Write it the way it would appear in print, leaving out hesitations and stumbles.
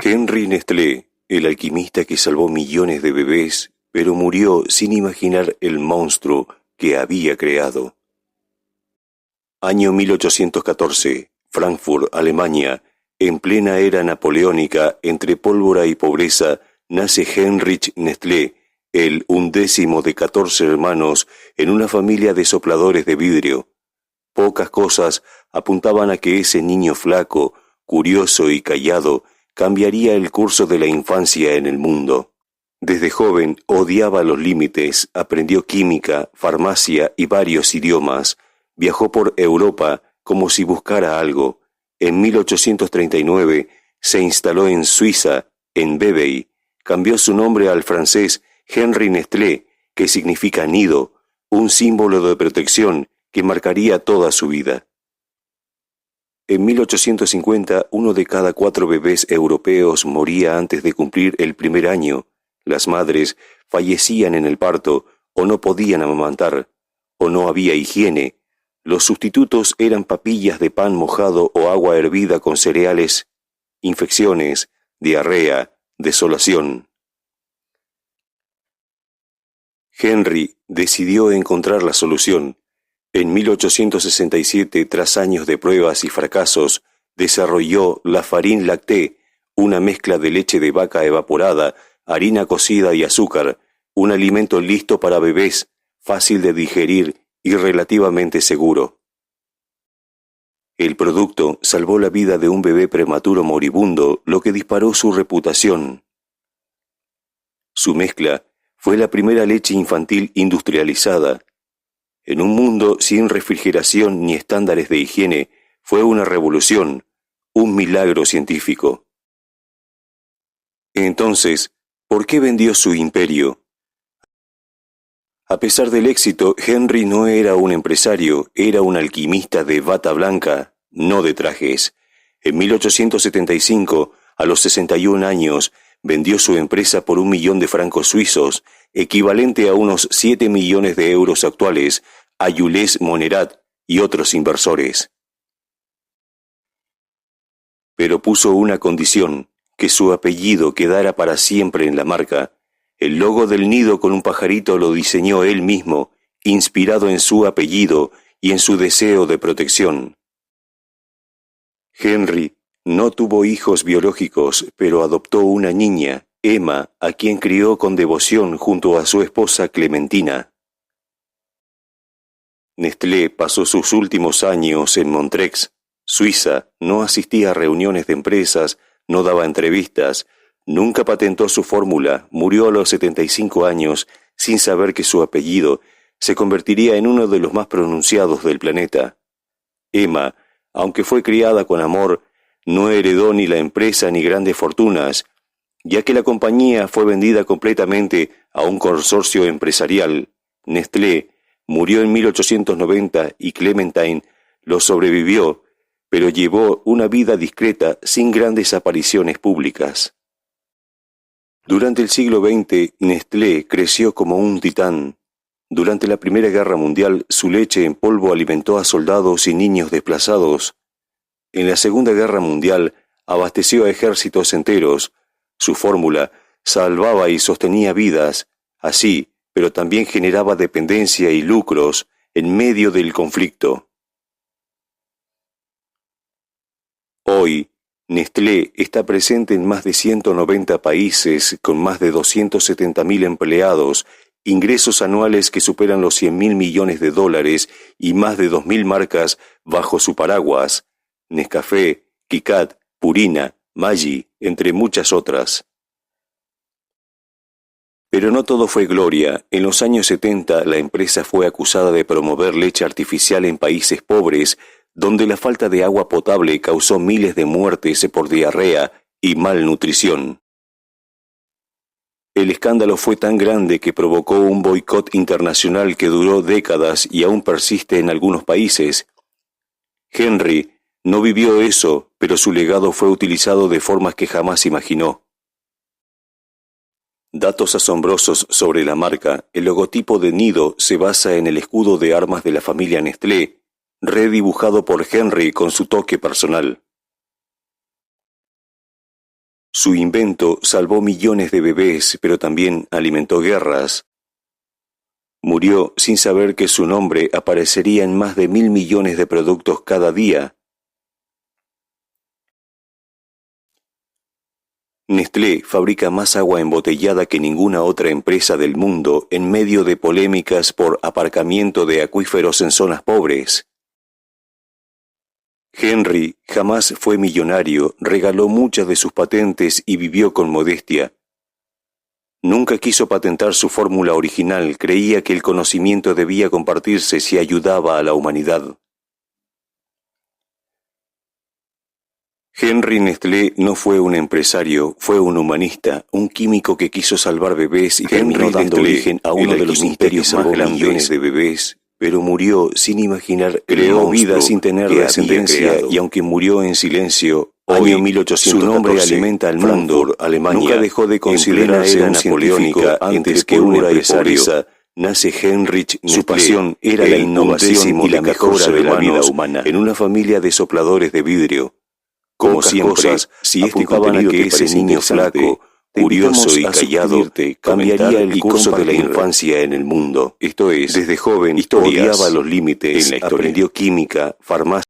Henry Nestlé, el alquimista que salvó millones de bebés, pero murió sin imaginar el monstruo que había creado. Año 1814, Frankfurt, Alemania. En plena era napoleónica, entre pólvora y pobreza, nace Heinrich Nestlé, el 11º de 14 hermanos, en una familia de sopladores de vidrio. Pocas cosas apuntaban a que ese niño flaco, curioso y callado, cambiaría el curso de la infancia en el mundo. Desde joven odiaba los límites, aprendió química, farmacia y varios idiomas. Viajó por Europa como si buscara algo. En 1839 se instaló en Suiza, en Vevey. Cambió su nombre al francés Henry Nestlé, que significa nido, un símbolo de protección que marcaría toda su vida. En 1850, 1 de cada 4 bebés europeos moría antes de cumplir el primer año. Las madres fallecían en el parto, o no podían amamantar, o no había higiene. Los sustitutos eran papillas de pan mojado o agua hervida con cereales, infecciones, diarrea, desolación. Henry decidió encontrar la solución. En 1867, tras años de pruebas y fracasos, desarrolló la farine lactée, una mezcla de leche de vaca evaporada, harina cocida y azúcar, un alimento listo para bebés, fácil de digerir y relativamente seguro. El producto salvó la vida de un bebé prematuro moribundo, lo que disparó su reputación. Su mezcla fue la primera leche infantil industrializada. En un mundo sin refrigeración ni estándares de higiene, fue una revolución, un milagro científico. Entonces, ¿por qué vendió su imperio? A pesar del éxito, Henry no era un empresario, era un alquimista de bata blanca, no de trajes. En 1875, a los 61 años, vendió su empresa por 1 millón de francos suizos, equivalente a unos 7 millones de euros actuales, a Jules Monerat y otros inversores. Pero puso una condición, que su apellido quedara para siempre en la marca. El logo del nido con un pajarito lo diseñó él mismo, inspirado en su apellido y en su deseo de protección. Henry no tuvo hijos biológicos, pero adoptó una niña, Emma, a quien crió con devoción junto a su esposa Clementina. Nestlé pasó sus últimos años en Montreux, Suiza, no asistía a reuniones de empresas, no daba entrevistas, nunca patentó su fórmula, murió a los 75 años sin saber que su apellido se convertiría en uno de los más pronunciados del planeta. Emma, aunque fue criada con amor, no heredó ni la empresa ni grandes fortunas, ya que la compañía fue vendida completamente a un consorcio empresarial. Nestlé murió en 1890 y Clementine lo sobrevivió, pero llevó una vida discreta sin grandes apariciones públicas. Durante el siglo XX, Nestlé creció como un titán. Durante la Primera Guerra Mundial, su leche en polvo alimentó a soldados y niños desplazados. En la Segunda Guerra Mundial, abasteció a ejércitos enteros. Su fórmula salvaba y sostenía vidas, así, pero también generaba dependencia y lucros en medio del conflicto. Hoy, Nestlé está presente en más de 190 países, con más de 270.000 empleados, ingresos anuales que superan los 100.000 millones de dólares y más de 2.000 marcas bajo su paraguas: Nescafé, KitKat, Purina, Maggi, entre muchas otras. Pero no todo fue gloria. En los años 70, la empresa fue acusada de promover leche artificial en países pobres, donde la falta de agua potable causó miles de muertes por diarrea y malnutrición. El escándalo fue tan grande que provocó un boicot internacional que duró décadas y aún persiste en algunos países. Henry no vivió eso, pero su legado fue utilizado de formas que jamás imaginó. Datos asombrosos sobre la marca. El logotipo de Nido se basa en el escudo de armas de la familia Nestlé, redibujado por Henry con su toque personal. Su invento salvó millones de bebés, pero también alimentó guerras. Murió sin saber que su nombre aparecería en más de 1.000 millones de productos cada día. Nestlé fabrica más agua embotellada que ninguna otra empresa del mundo en medio de polémicas por aparcamiento de acuíferos en zonas pobres. Henry jamás fue millonario, regaló muchas de sus patentes y vivió con modestia. Nunca quiso patentar su fórmula original, creía que el conocimiento debía compartirse si ayudaba a la humanidad. Henry Nestlé no fue un empresario, fue un humanista, un químico que quiso salvar bebés y terminó dando origen a uno de los imperios más grandes de bebés, pero murió sin imaginar, creó vida sin tener descendencia y aunque murió en silencio, año 1814, su nombre alimenta al mundo. Alemania nunca dejó de considerarse una napoleónica antes que un empresario. Nace Heinrich Nestlé. Su pasión era la innovación y la mejora de la vida humana en una familia de sopladores de vidrio. Como siempre, si apuntaban a que ese niño flaco, curioso y callado cambiaría el curso de la infancia en el mundo. Esto es, desde joven odiaba los límites, aprendió química, farmacia,